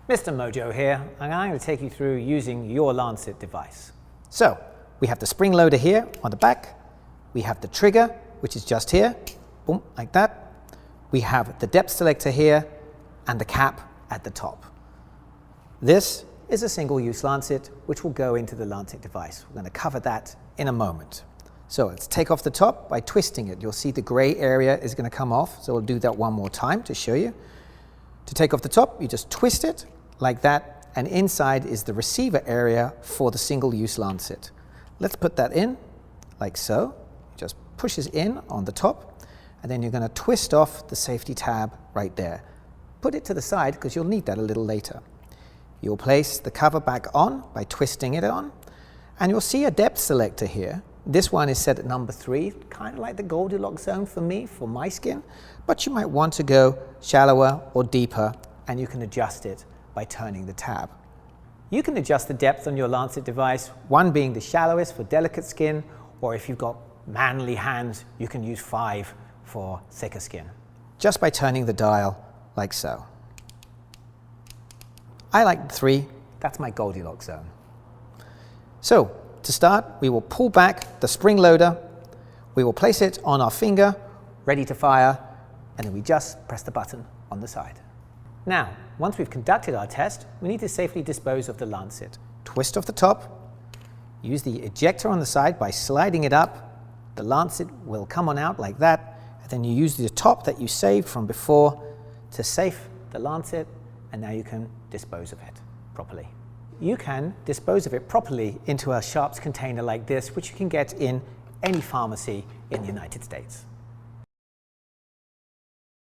Mr. Mojo here, and I'm going to take you through using your lancet device. So, we have the spring loader here on the back, we have the trigger, which is just here, boom, like that. We have the depth selector here, and the cap at the top. This is a single-use lancet, which will go into the lancet device. We're going to cover that in a moment. So let's take off the top by twisting it. You'll see the gray area is going to come off, so we'll do that one more time to show you. To take off the top, you just twist it like that, and inside is the receiver area for the single-use lancet. Let's put that in, like so. It just pushes in on the top, and then you're going to twist off the safety tab right there. Put it to the side because you'll need that a little later. You'll place the cover back on by twisting it on, and you'll see a depth selector here. This one is set at number 3, kind of like the Goldilocks zone for me, for my skin, but you might want to go shallower or deeper, and you can adjust it by turning the tab. You can adjust the depth on your lancet device, one being the shallowest for delicate skin, or if you've got manly hands, you can use 5 for thicker skin. Just by turning the dial like so. I like 3, that's my Goldilocks zone. So, to start, we will pull back the spring loader, we will place it on our finger, ready to fire, and then we just press the button on the side. Now, once we've conducted our test, we need to safely dispose of the lancet. Twist off the top, use the ejector on the side by sliding it up, the lancet will come on out like that, and then you use the top that you saved from before to safe the lancet, and now you can dispose of it properly. You can dispose of it properly into a sharps container like this, which you can get in any pharmacy in the United States.